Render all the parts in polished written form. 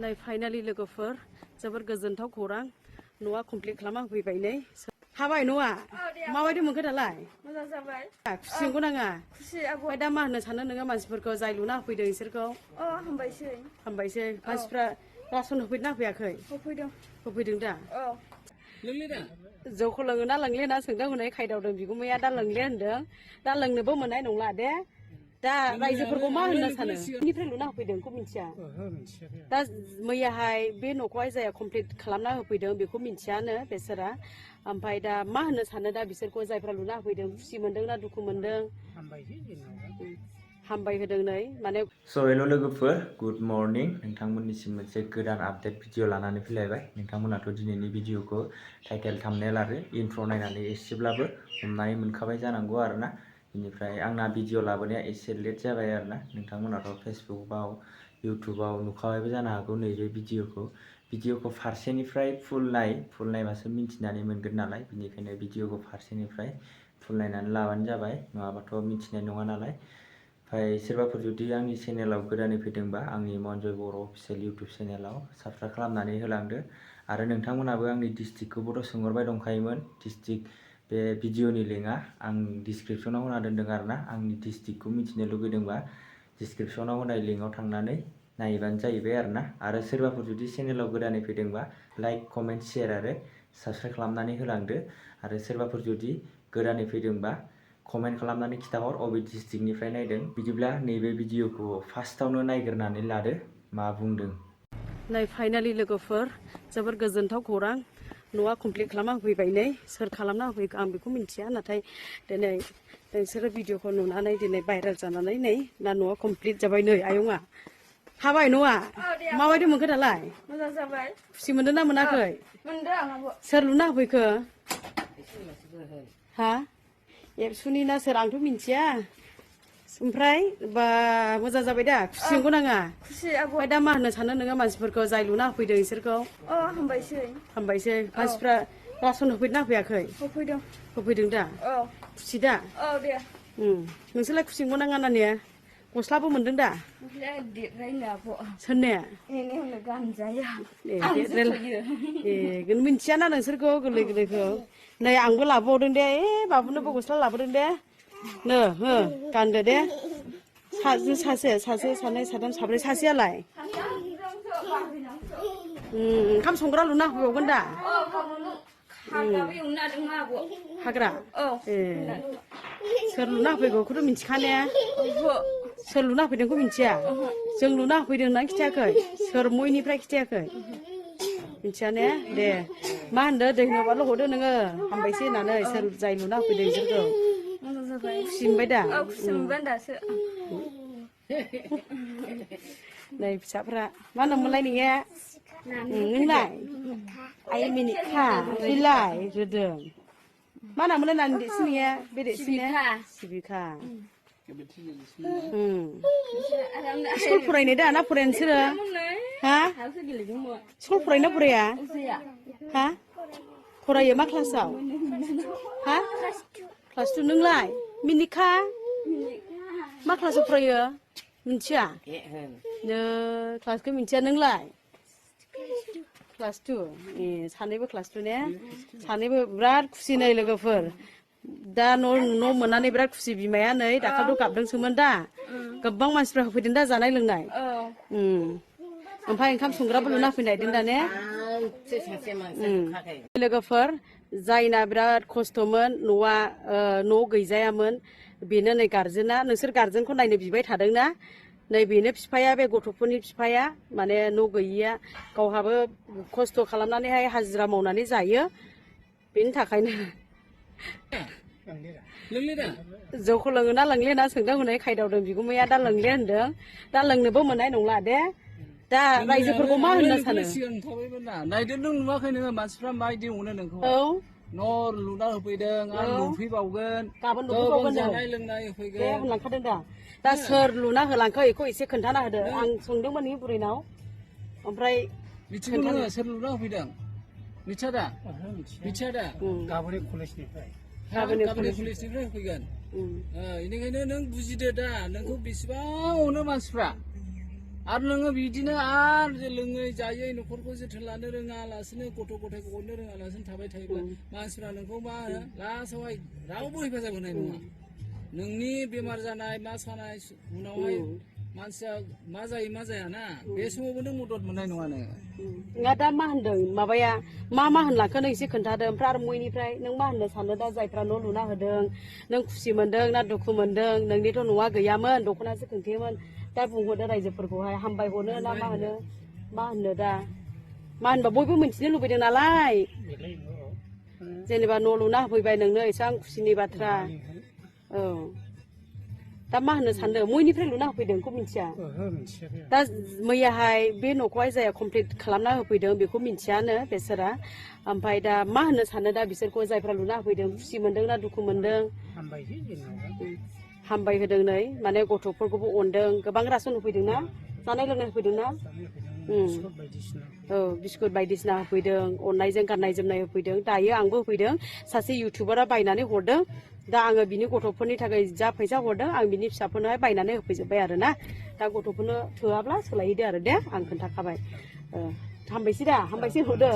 नै फाइनालि लोगोफोर जोबोर गोजोनथाव खौरां न'आ कमप्लिट खालामना होफैबाय नै हाबाय न'आ माबायदि मोनखो दालाय मोजां जाबाय खुसि नंगौ नाङा खुसि आब' ओमफ्राय दा मा होननो सानो नोङो मानसिफोरखौ जाय लुना होफैदों बिसोरखौ हामबायसै मानसिफ्रा रासन होफैदोंना होफैयाखै होफैदों दा जौखौ लोङोना लोंलिया सोंदों हनै खायदावदों बिगुमाया दा लोंलिया होनदों दा लोंनोबो मोननाय नंला दे दा रायजोफोरखौ मा होननो सानो बेनिफ्राय लुना होफैदोंखौ मिथिया दा मैयाहाय बे न'खौहाय जाया कमप्लिट खालामना होफैदों बेखौ मिथियानो बेसोरा ओमफ्राय दा मा होननो सानो दा बिसोरखौ जायफ्रा लुना होफैदों खुसि मोनदों ना दुखु मोनदों हामबाय होदों नै माने हेल' लोगोफोर गुड मर्निं नोंथांमोननिसिम मोनसे गोदान आपडेट भिडिअ लानानै फैलायबाय नोंथांमोनाथ' दिनैनि भिडिअखौ टाइटेल थाम्बनेल आरो इन्ट्र' नायनानै एसेब्लाबो हमनानै मोनखाबाय जानांगौ आरोना बेनिफ्राय आंना भिडिअ लाबोनाया एसे लेट जाबाय आरोना नोंथांमोनाथ' फेसबुकआव इउटुबाव नुखाबायबो जानो हागौ नैबे भिडिअखौ फारसेनिफ्राय फुल नायबासो मिन्थिनानै मोनगोन नालाय बेनिखायनो भिडिअखौ फारसेनिफ्राय फुल नायनानै लाबानो जाबाय नङाबाथ' मिन्थिनाय नङा नालाय ओमफ्राय सोरबाफोर जुदि आंनि चेनेलाव गोदानै फैदोंबा आंनि मनजय बर' अफिसियेल इउटुब चेनेलाव साबस्क्राइब खालामनानै होलांदो आरो नोंथांमोनाबो आंनि डिस्ट्रिक्टखौबोथ' सोंहरबाय दंखायोमोन डिस्ट्रिक्ट बे भिडिअनि लिंकआ आं डिसक्रिपसनाव होना दोन्दों आरोना आंनि डिस्ट्रिक्टखौ मिथिनो लुगैदोंबा डिसक्रिपसनाव होनाय लिंकआव थांनानै नायबानो जाहैबाय आरो सोरबाफोर जुदि चेनेलाव गोदानै फैदोंबा लाइक कमेन्ट शेयार आरो साबस्क्राइब खालामनानै होलांदो आरो सोरबाफोर जुदि गोदानै फैदोंबा कमेन्ट खालामनानै खिथाहर अबे डिस्ट्रिक्टनिफ्राय नायदों बिदिब्ला नैबे भिडिअखौ फार्स्टआवनो नायग्रोनानै लादो मा बुंदों नै फाइनालि लोगोफोर जोबोर गोजोनथाव खौरां न'आ कमप्लिट खालामना होफैबाय नै सोर खालामना होफैखो आं बेखौ मिथिया नाथाय दिनै नोंसोरो भिडिअखौ नुनानै दिनै भाइरेल जानानै नै दा न'आ कमप्लिट जाबाय नै आयंआ हाबाय न'आ माबायदि मोनखो दालाय मोजां जाबाय खुसि मोनदों ना मोनाखै सोर लुना होफैखो हा एबसुनि ना सोर आंथ' मिथिया ओमफ्राय बा मोजां जाबाय दा खुसि नंगौ नाङा ओमफ्राय दा मा होननो सानो नोङो मानसिफोरखौ जाय लुना होफैदों बिसोरखौ हामबायसै मानसिफ्रा रासन होफैदोंना होफैयाखै होफैदों दा खुसि दा नोंसोरलाय खुसि नंगौ नाङा नानिया गस्लाबो मोनदों दा सोरनिया मिथियाना नोंसोरखौ गोरलैखौ नै आंबो लाबोबावदों दे बाबुनोबो गस्ला लाबोदों दे नो हो गानदो दे सासे सानै साथाम साब्रै सासेयालाय ओंखाम संग्रा लुना होबावगोन दा हाग्रा सोर लुना होफैगौखौथ' मिथिखानाया सोर लुना होफैदोंखौ मिथिया जों लुना होफैदों होननानै खिथायाखै सोर मयनिफ्राय खिथायाखै मिथिया ने दे मा होनदो दै होनोबाल' हरदो नोङो हामबायसै होननानै सोर जाय लुना होफैदों बिसोरखौ खुसि मोनबाय दा नै फिसाफ्रा मा होनोमोनलाय नोंनिया नोंलाय आइ मिनिखा बिलाय रोदों मा होनोमोनलाय नानि देरसिननिया बे देरसिननिया सिबिखा स्कुल फरायनाय दा ना फराया नोंसोरो हा स्कुल फरायोना फराया हा फरायो मा क्लासाव हा क्लास 2 नोंलाय मिनिखा मा क्लासाव फरायो मिथिया क्लासखौ मिथिया नोंलाय क्लास 2 सानैबो क्लास 2 ने सानैबो बिराद खुसि नै लोगोफोर दा न' मोननानै बिराद खुसि बिमाया नै दाखालिथ' गाबदोंसोमोन दा गोबां मानसिफ्रा होफैदों दा जानाय लोंनाय ओमफ्राय ओंखाम संग्राबो लुना फैनायदों दा ने लोगोफोर जायना बिराद खस्थ'मोन न' गैजायामोन बेनो नै गारजेना नोंसोर गारजेनखौ नायनो बिबाय थादोंना नै बेनो बिफाया बे गथ'फोरनि बिफाया माने न' गैयिया गावहाबो खस्थ' खालामनानैहाय हाजिरा मावनानै जायो बेनि थाखायनो जौखौ लोङोना लोंलिया सोंदों हनै खायदावदों बिगुमाया दा लोंलिया होनदों दा लोंनोबो मोननाय नंला दे दा रायजोफोरखौ मा होननो सानो नायदो नों नुवाखै नोङो मानसिफ्रा माबायदि अनो नोंखौ न' लुना होफैदों आरो लुफैबावगोन गाबोन लुफैबावगोन जानाय लोंनाय होफैगोन होनलांखादों दा सोर लुना होलांखो बेखौ एसे खोन्थाना होदो आं सोंदोंमोन नोंनि बुरैनाव ओमफ्राय मिथिगौ नोङो सोर लुना होफैदों मिथिया दा गाबोन कलेजनिफ्राय होफैगोन बेनिखायनो नों बुजिदो दा नोंखौ बेसेबां अनो मानसिफ्रा आरो नोङो बिदिनो आरो लोङै जायै न'खरखौ जोथोन लानो रोङालासिनो गथ' गथायखौ अननो रोङालासिनो थाबाय थायोब्ला मानसिफ्रा नोंखौ मा होनो लास्टआवहाय रावबो हेफाजाब होनाय नङा नोंनि बेमार जानाय मा सानाय उनावहाय मानसिया मा जायो मा जायाना बे समावबो नों मदद मोननाय नङा नोङो नोंहा दा मा होनदों माबाया मा होनलांखो नों एसे खोन्थादों ओमफ्राय आरो मयनिफ्राय नों मा होननो सानो दा जायफ्रा न' लुना होदों नों खुसि मोनदों ना दुखु मोनदों नोंनिथ' न'आ गैयामोन दख'नासो खोंथेयोमोन दा बुंहरदो रायजोफोरखौहाय हामबाय हरनो ना मा होनो दा मा होनबा बयबो मिन्थिनो लुबैदों नालाय जेनेबा न' लुना होफैबाय नोंनो एसेबां खुसिनि बाथ्रा औ दा मा होननो सानदों मयनिफ्राय लुना होफैदों बेखौ मिन्थिया दा मैयाहाय बे न'खौहाय जाया कमप्लिट खालामना होफैदों बेखौ मिन्थियानो बेसोरा ओमफ्राय दा मा होननो सानो दा बिसोरखौ जायफ्रा लुना होफैदों खुसि मोनदों ना दुखु मोनदों हामबाय होदों नै माने गथ'फोरखौबो अनदों गोबां रासन होफैदों ना जानाय लोंनाय होफैदों ना औ बिस्कुट बायदिसिना होफैदों अननायजों गाननाय जोमनाय होफैदों दायो आंबो होफैदों सासे इउटुबारा बायनानै हरदों दा आङो बिनि गथ'फोरनि थाखाय जा फैसा हरदों आं बिनि फिसाफोरनोहाय बायनानै होफैजोब्बाय आरो ना दा गथ'फोरनो थोआब्ला सोलायहैदो आरो दे आं खोन्थाखाबाय हामबायसै हरदो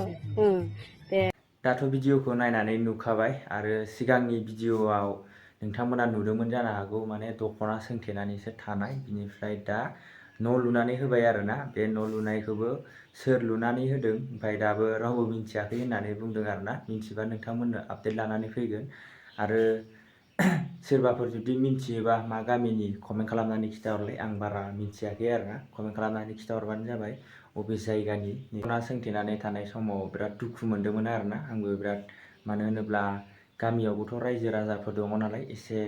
दे दाथ' भिडिअखौ नायनानै नुखाबाय आरो सिगांनि भिडिअआव नोंथांमोना नुदोंमोन जानो हागौ माने दख'ना सोंथेनानैसो थानाय बिनिफ्राय दा न' लुनानै होबाय आरोना बे न' लुनायखौबो सोर लुनानै होदों ओमफ्राय दाबो रावबो मिन्थियाखै होननानै बुंदों आरोना मिन्थिबा नोंथांमोननो आपडेट लानानै फैगोन आरो सोरबाफोर जुदि मिन्थियोबा मा गामिनि कमेन्ट खालामनानै खिथाहरलाय आं बारा मिन्थियाखै आरोना कमेन्ट खालामनानै खिथाहरबानो जाबाय बबे जायगानि दख'ना सोंथेनानै थानाय समाव बिराद दुखु मोनदोंमोन आरोना आंबो बिराद मानो होनोब्ला गामियावबोथ' रायजो राजाफोर दङ नालाय एसे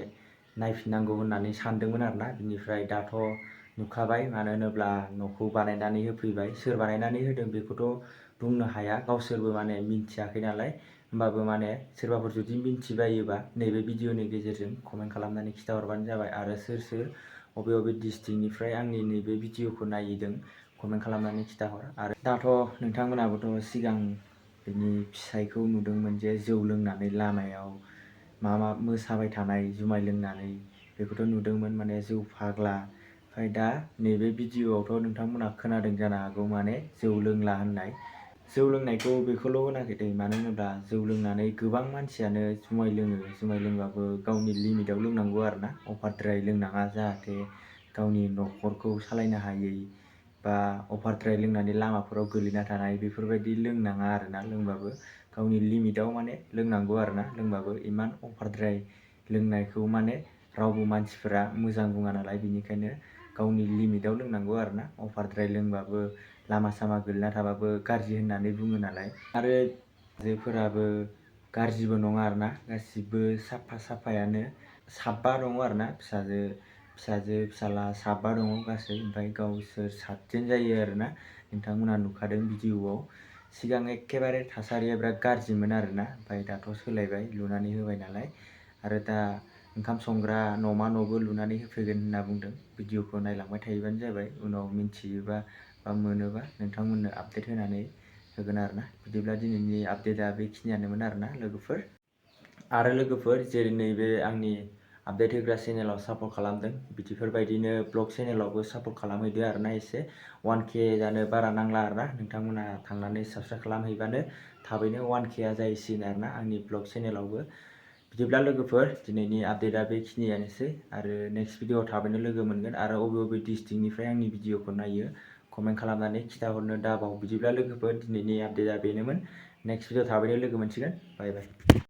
नायफिननांगौ होननानै सानदोंमोन आरोना बिनिफ्राय दाथ' नुखाबाय मानो होनोब्ला न'खौ बानायनानै होफैबाय सोर बानायनानै होदों बेखौथ' बुंनो हाया गावसोरबो माने मिन्थियाखै नालाय होमबाबो माने सोरबाफोर जुदि मिन्थिबायोबा नैबे भिडिअनि गेजेरजों कमेन्ट खालामनानै खिथाहरबानो जाबाय आरो सोर बबे डिस्ट्रिक्टनिफ्राय आंनि नैबे भिडिअखौ नायदों कमेन्ट खालामनानै खिथाहर आरो दाथ' नोंथांमोनाबोथ' सिगां बिनि फिसायखौ नुदोंमोन जे जौ लोंनानै लामायाव मा मोसाबाय थानाय जुमाय लोंनानै बेखौथ' नुदोंमोन माने जौ फाग्ला ओमफ्राय दा नैबे भिडिअआवथ' नोंथांमोना खोनादों जानो हागौ माने जौ लोंला होननाय जौ लोंनायखौ बेखौल' होनाखै दै मानो होनोब्ला जौ लोंनानै गोबां मानसियानो जुमाय लोंबाबो गावनि लिमिटाव लोंनांगौ आरोना अभारद्राय लोंनाङा जाहाथे गावनि न'खरखौ सालायनो हायै बा अभारद्राय लोंनानै लामाफोराव गोलैना थानाय बेफोरबायदि लोंनाङा आरोना लोंबाबो गावनि लिमिटाव माने लोंनांगौ आरोना लोंबाबो इमान अभारद्राय लोंनायखौ माने रावबो मानसिफोरा मोजां बुङा नालाय बिनिखायनो गावनि लिमिटाव लोंनांगौ आरोना अभारद्राय लोंबाबो लामा सामा गोलैना थाबाबो गाज्रि होननानै बुङो नालाय आरो आइजोफोराबो गाज्रिबो नङा आरोना गासिबो साफायानो साबा दङ आरोना फिसाजो फिसाला साबा दङ गासै ओमफ्राय गावसोर 7 जायो आरोना नोंथांमोना नुखादों भिडिअआव सिगां एखेबारे थासारिया बिराद गाज्रिमोन आरोना ओमफ्राय दाथ' सोलायबाय लुनानै होबाय नालाय आरो दा ओंखाम संग्रा न'मा न'बो लुनानै होफैगोन होनना बुंदों भिडिअखौ नायलांबाय थायोबानो जाबाय उनाव मिन्थियोबा बा मोनोबा नोंथांमोननो आपडेट होनानै होगोन आरोना बिदिब्ला दिनैनि आपडेटआ बेखिनियानोमोन आरोना लोगोफोर जेरै नैबे आंनि आपडेट होग्रा चेनेलाव सापर्ट खालामदों बिदिफोरबायदिनो ब्लग चेनेलावबो सापर्ट खालामहैदो आरोना एसे 1K जानो बारा नांला आरोना नोंथांमोना थांनानै साबस्क्राइब खालामहैबानो थाबैनो 1Kआ जाहैसिगोन आरोना आंनि ब्लग चेनेलावबो बिदिब्ला लोगोफोर दिनैनि आपडेटआ बेखिनियानोसै आरो नेक्स्ट भिडिअआव थाबैनो लोगो मोनगोन आरो बबे डिस्ट्रिक्टनिफ्राय आंनि भिडिअखौ नायो कमेन्ट खालामनानै खिथाहरनो दाबाव बिदिब्ला लोगोफोर दिनैनि आपडेटआ बेनोमोन नेक्स्ट भिडिअ थाबैनो लोगो मोनसिगोन बाय बाय